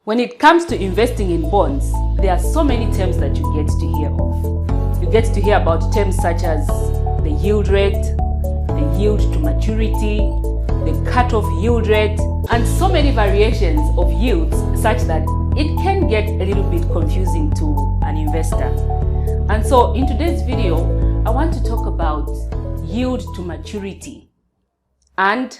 When it comes to investing in bonds, there are so many terms that you get to hear of. You get to hear about terms such as the yield rate, the yield to maturity, the cut-off yield rate, and so many variations of yields such that it can get a little bit confusing to an investor. And so in today's video, I want to talk about yield to maturity and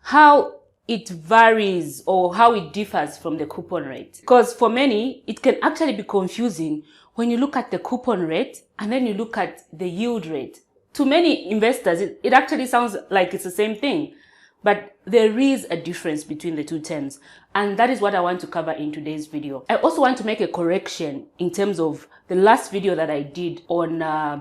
how it varies or how it differs from the coupon rate. Because for many, it can actually be confusing when you look at the coupon rate and then you look at the yield rate. To many investors, it actually sounds like it's the same thing, but there is a difference between the two terms. And that is what I want to cover in today's video. I also want to make a correction in terms of the last video that I did on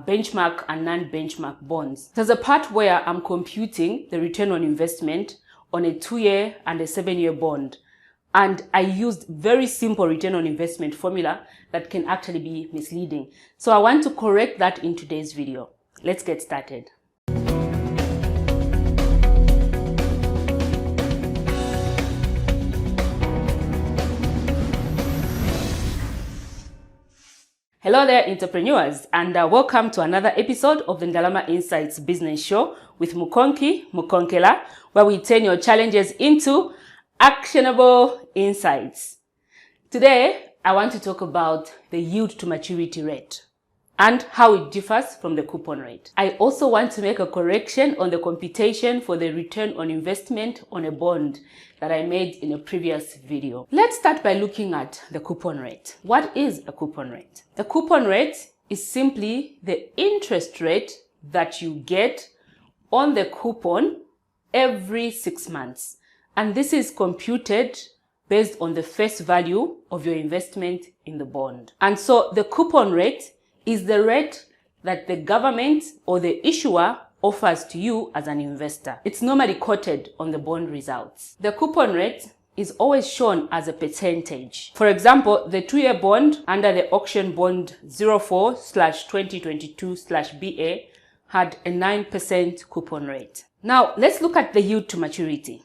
benchmark and non-benchmark bonds. There's a part where I'm computing the return on investment on a 2-year and a 7-year bond. And I used very simple return on investment formula that can actually be misleading. So I want to correct that in today's video. Let's get started. Hello there, entrepreneurs, and welcome to another episode of the Ndalama Insights Business Show with Mukonkela, where we turn your challenges into actionable insights. Today, I want to talk about the yield to maturity rate and how it differs from the coupon rate. I also want to make a correction on the computation for the return on investment on a bond that I made in a previous video. Let's start by looking at the coupon rate. What is a coupon rate? A coupon rate is simply the interest rate that you get on the coupon every 6 months. And this is computed based on the face value of your investment in the bond. And so the coupon rate is the rate that the government or the issuer offers to you as an investor. It's normally quoted on the bond results. The coupon rate is always shown as a percentage. For example, the 2-year bond under the auction bond 04/2022/BA had a 9% coupon rate. Now, let's look at the yield to maturity.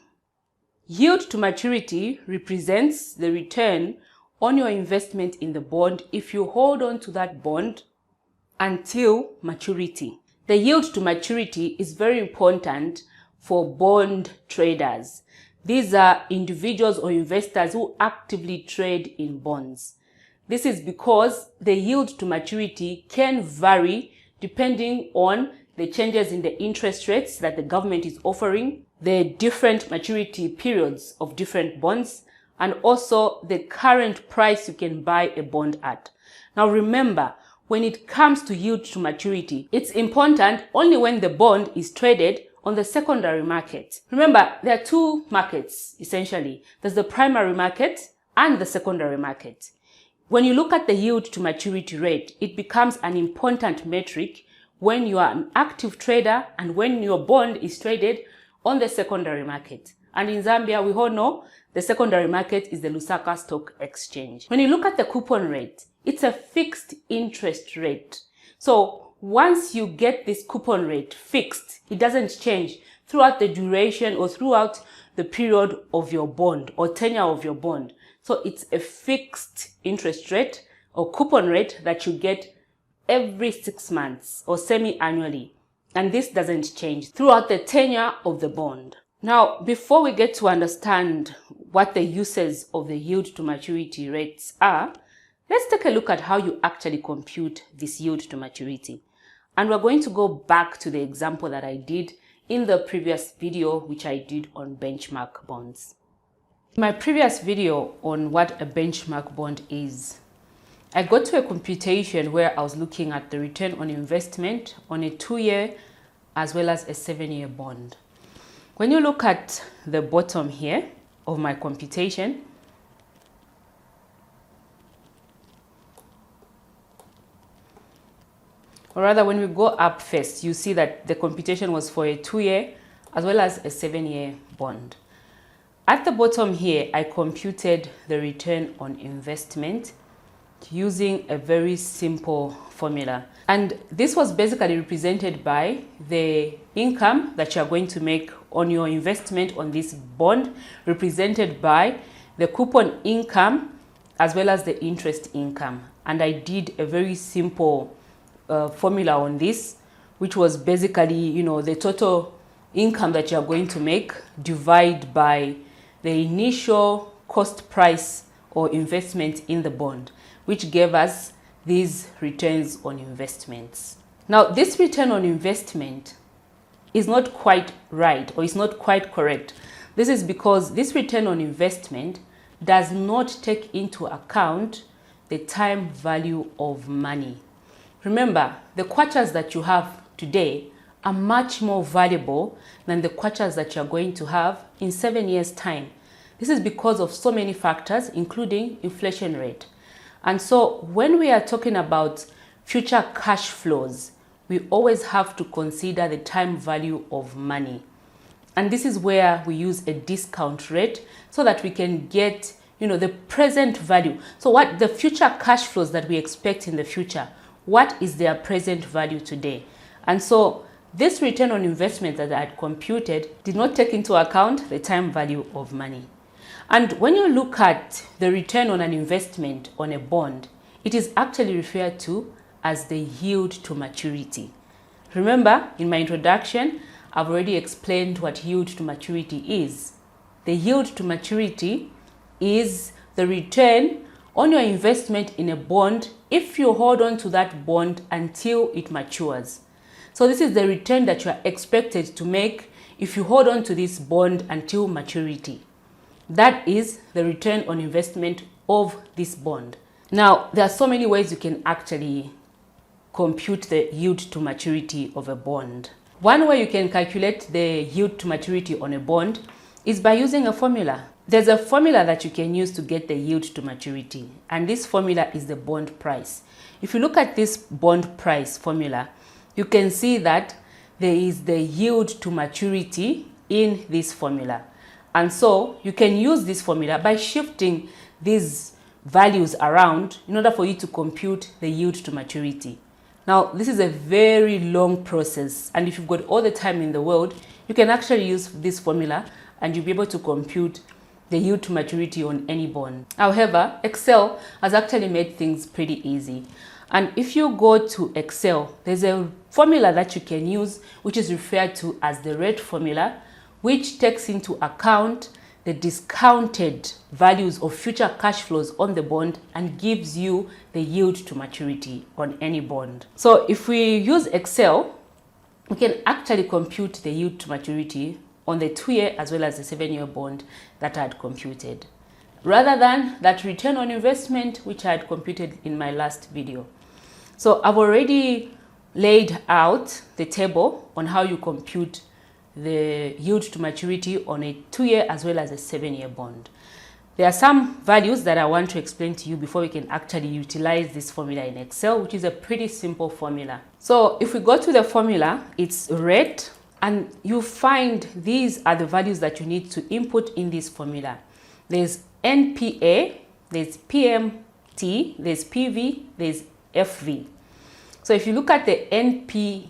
Yield to maturity represents the return on your investment in the bond if you hold on to that bond until maturity. The yield to maturity is very important for bond traders. These are individuals or investors who actively trade in bonds. This is because the yield to maturity can vary depending on the changes in the interest rates that the government is offering, the different maturity periods of different bonds, and also the current price you can buy a bond at. Now remember, when it comes to yield to maturity, it's important only when the bond is traded on the secondary market. Remember, there are two markets, essentially. There's the primary market and the secondary market. When you look at the yield to maturity rate, it becomes an important metric when you are an active trader and when your bond is traded on the secondary market. And in Zambia, we all know the secondary market is the Lusaka Stock Exchange. When you look at the coupon rate, it's a fixed interest rate. So once you get this coupon rate fixed, it doesn't change throughout the duration or throughout the period of your bond or tenure of your bond. So it's a fixed interest rate or coupon rate that you get every 6 months or semi-annually. And this doesn't change throughout the tenure of the bond. Now, before we get to understand what the uses of the yield to maturity rates are, let's take a look at how you actually compute this yield to maturity. And we're going to go back to the example that I did in the previous video, which I did on benchmark bonds. In my previous video on what a benchmark bond is, I got to a computation where I was looking at the return on investment on a 2-year as well as a 7-year bond. When you look at the bottom here of my computation, or rather when we go up first, you see that the computation was for a 2-year as well as a 7-year bond. At the bottom here, I computed the return on investment using a very simple formula. And this was basically represented by the income that you are going to make on your investment on this bond, represented by the coupon income as well as the interest income. And I did a very simple formula on this, which was basically, the total income that you're going to make divide by the initial cost price or investment in the bond, which gave us these returns on investments. Now, this return on investment is not quite right, or is not quite correct. This is because this return on investment does not take into account the time value of money. Remember, the kwachas that you have today are much more valuable than the kwachas that you're going to have in 7 years' time. This is because of so many factors, including inflation rate. And so when we are talking about future cash flows, we always have to consider the time value of money. And this is where we use a discount rate so that we can get, the present value. So what the future cash flows that we expect in the future, what is their present value today? And so this return on investment that I had computed did not take into account the time value of money. And when you look at the return on an investment on a bond, it is actually referred to as the yield to maturity. Remember, in my introduction, I've already explained what yield to maturity is. The yield to maturity is the return on your investment in a bond if you hold on to that bond until it matures. So this is the return that you are expected to make if you hold on to this bond until maturity. That is the return on investment of this bond. Now, there are so many ways you can actually compute the yield to maturity of a bond. One way you can calculate the yield to maturity on a bond is by using a formula. There's a formula that you can use to get the yield to maturity, and this formula is the bond price. If you look at this bond price formula, you can see that there is the yield to maturity in this formula. And so you can use this formula by shifting these values around in order for you to compute the yield to maturity. Now, this is a very long process, and if you've got all the time in the world, you can actually use this formula and you'll be able to compute the yield to maturity on any bond. However, Excel has actually made things pretty easy. And if you go to Excel, there's a formula that you can use, which is referred to as the rate formula, which takes into account the discounted values of future cash flows on the bond and gives you the yield to maturity on any bond. So if we use Excel, we can actually compute the yield to maturity on the 2-year as well as the 7-year bond that I had computed, rather than that return on investment which I had computed in my last video. So I've already laid out the table on how you compute the yield to maturity on a 2-year as well as a 7-year bond. There are some values that I want to explain to you before we can actually utilize this formula in Excel, which is a pretty simple formula. So if we go to the formula, it's rate, and you find these are the values that you need to input in this formula. There's NPA, there's PMT, there's PV, there's FV. So if you look at the NPER,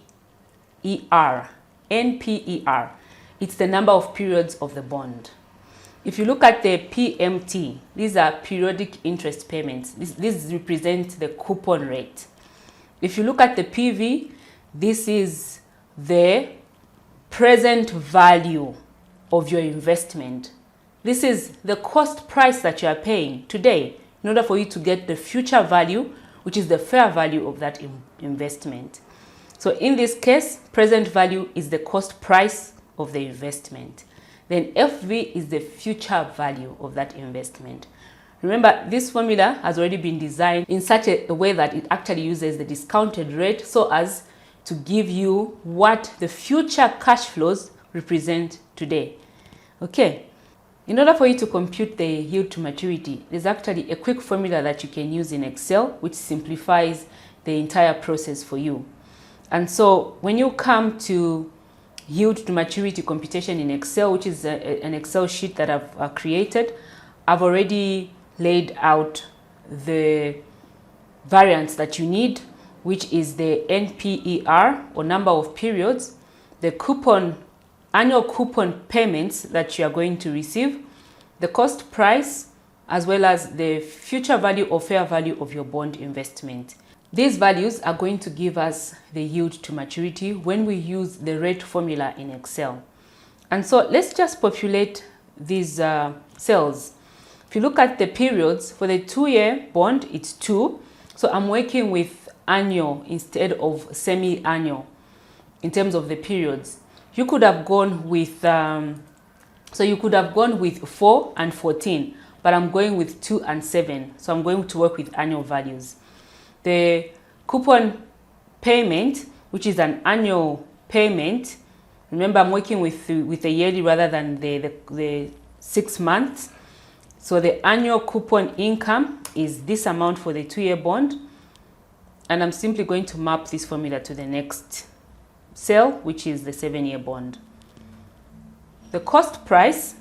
it's the number of periods of the bond. If you look at the PMT, these are periodic interest payments. This represents the coupon rate. If you look at the PV, this is the present value of your investment. This is the cost price that you are paying today in order for you to get the future value, which is the fair value of that investment. So in this case, present value is the cost price of the investment. Then FV is the future value of that investment. Remember, this formula has already been designed in such a way that it actually uses the discounted rate so as to give you what the future cash flows represent today. Okay. In order for you to compute the yield to maturity, there's actually a quick formula that you can use in Excel, which simplifies the entire process for you. And so when you come to yield to maturity computation in Excel, which is an Excel sheet that I've created, I've already laid out the variance that you need, which is the NPER, or number of periods, the annual coupon payments that you are going to receive, the cost price, as well as the future value or fair value of your bond investment. These values are going to give us the yield to maturity when we use the rate formula in Excel. And so let's just populate these cells. If you look at the periods, for the 2-year bond, it's 2. So I'm working with annual instead of semi-annual in terms of the periods. You could have gone with, you could have gone with 4 and 14, but I'm going with 2 and 7. So I'm going to work with annual values. The coupon payment, which is an annual payment, remember I'm working with a yearly rather than the 6 months. So the annual coupon income is this amount for the 2-year bond. And I'm simply going to map this formula to the next cell, which is the 7-year bond. The cost price.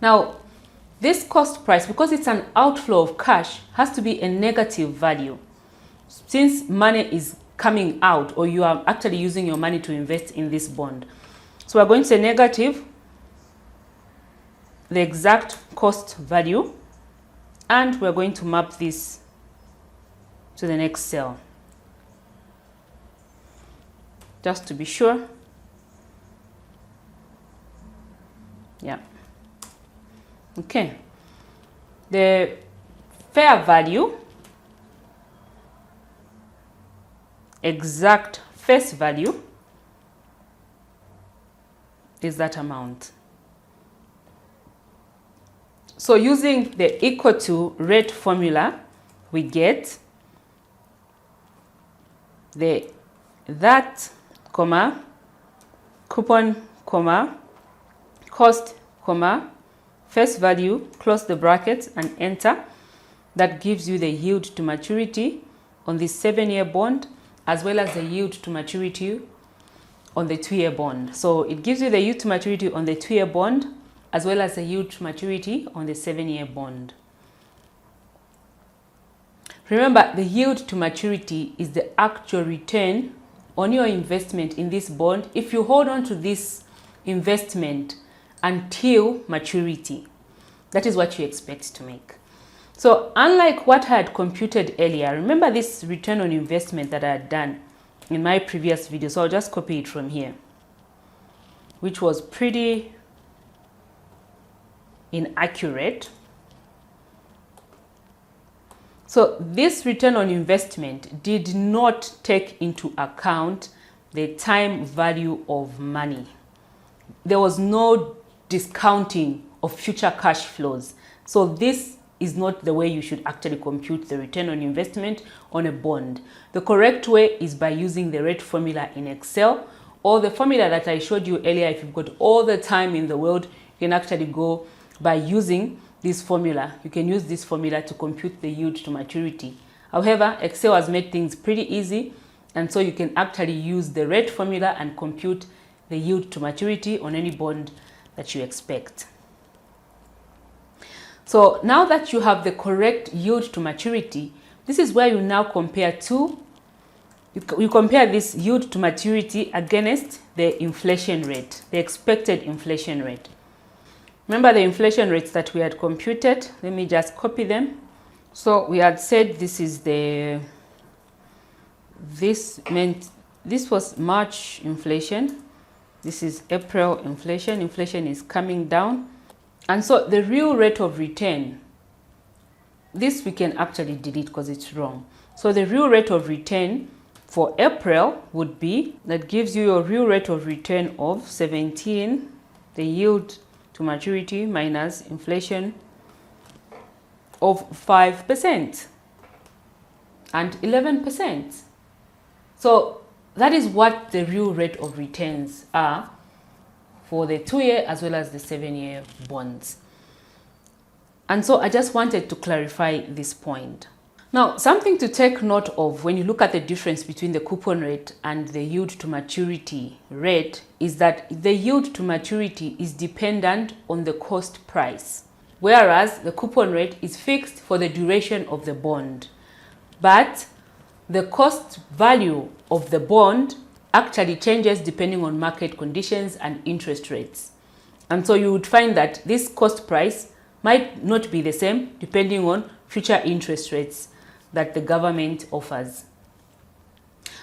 Now, this cost price, because it's an outflow of cash, has to be a negative value. Since money is coming out, or you are actually using your money to invest in this bond. So we're going to say negative, the exact cost value, and we're going to map this to the next cell, just to be sure. Yeah. Okay. The fair value, exact face value, is that amount. So using the equal to rate formula, we get that, comma, coupon, comma, cost, comma, face value, close the brackets and enter. That gives you the yield to maturity on this 7-year bond, as well as the yield to maturity on the 2-year bond. So it gives you the yield to maturity on the 2-year bond, as well as the yield to maturity on the 7-year bond. Remember, the yield to maturity is the actual return on your investment in this bond if you hold on to this investment until maturity. That is what you expect to make. So unlike what I had computed earlier, remember this return on investment that I had done in my previous video. So I'll just copy it from here, which was pretty inaccurate. So this return on investment did not take into account the time value of money. There was no discounting of future cash flows. So this is not the way you should actually compute the return on investment on a bond. The correct way is by using the rate formula in Excel, or the formula that I showed you earlier. If you've got all the time in the world, you can actually go by using this formula. You can use this formula to compute the yield to maturity. However, Excel has made things pretty easy, and so you can actually use the rate formula and compute the yield to maturity on any bond that you expect. So now that you have the correct yield to maturity, this is where you now compare you compare this yield to maturity against the inflation rate, the expected inflation rate. Remember the inflation rates that we had computed? Let me just copy them. So we had said this was March inflation. This is April inflation. Inflation is coming down. And so the real rate of return, this we can actually delete because it's wrong. So the real rate of return for April would be, that gives you your real rate of return of 17, the yield to maturity minus inflation of 5% and 11%. So that is what the real rate of returns are for the 2-year as well as the 7-year bonds. And so I just wanted to clarify this point. Now, something to take note of when you look at the difference between the coupon rate and the yield to maturity rate is that the yield to maturity is dependent on the cost price, whereas the coupon rate is fixed for the duration of the bond. But the cost value of the bond actually changes depending on market conditions and interest rates. And so you would find that this cost price might not be the same depending on future interest rates that the government offers.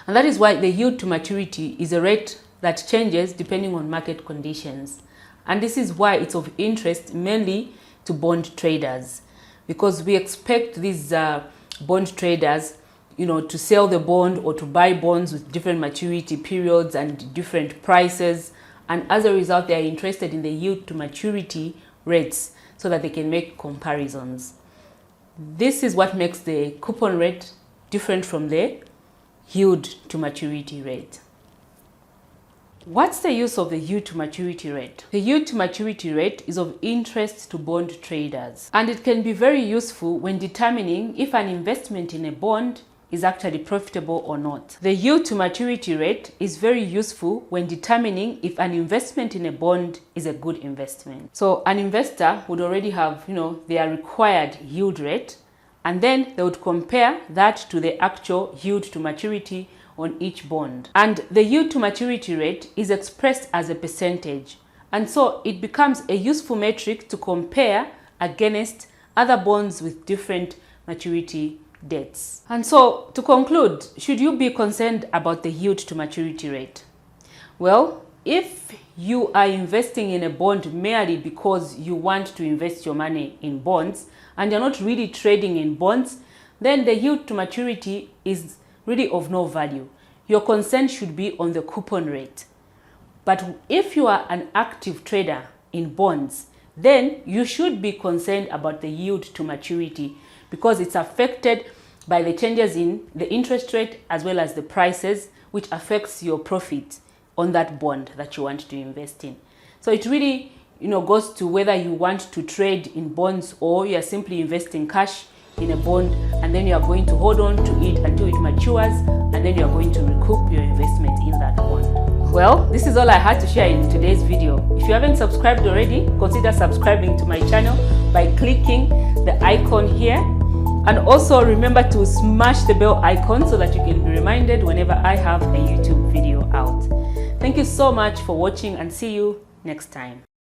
And that is why the yield to maturity is a rate that changes depending on market conditions. And this is why it's of interest mainly to bond traders, because we expect these bond traders, to sell the bond or to buy bonds with different maturity periods and different prices. And as a result, they are interested in the yield to maturity rates so that they can make comparisons. This is what makes the coupon rate different from the yield to maturity rate. What's the use of the yield to maturity rate? The yield to maturity rate is of interest to bond traders, and it can be very useful when determining if an investment in a bond is actually profitable or not. The yield to maturity rate is very useful when determining if an investment in a bond is a good investment. So an investor would already have, their required yield rate, and then they would compare that to the actual yield to maturity on each bond. And the yield to maturity rate is expressed as a percentage. And so it becomes a useful metric to compare against other bonds with different maturity dates. And so to conclude, should you be concerned about the yield to maturity rate? Well, if you are investing in a bond merely because you want to invest your money in bonds and you're not really trading in bonds, then the yield to maturity is really of no value. Your concern should be on the coupon rate. But if you are an active trader in bonds, then you should be concerned about the yield to maturity, because it's affected by the changes in the interest rate as well as the prices, which affects your profit on that bond that you want to invest in. So it really goes to whether you want to trade in bonds or you are simply investing cash in a bond, and then you are going to hold on to it until it matures, and then you are going to recoup your investment in that bond. Well, this is all I had to share in today's video. If you haven't subscribed already, consider subscribing to my channel by clicking the icon here. And also remember to smash the bell icon so that you can be reminded whenever I have a YouTube video out. Thank you so much for watching, and see you next time.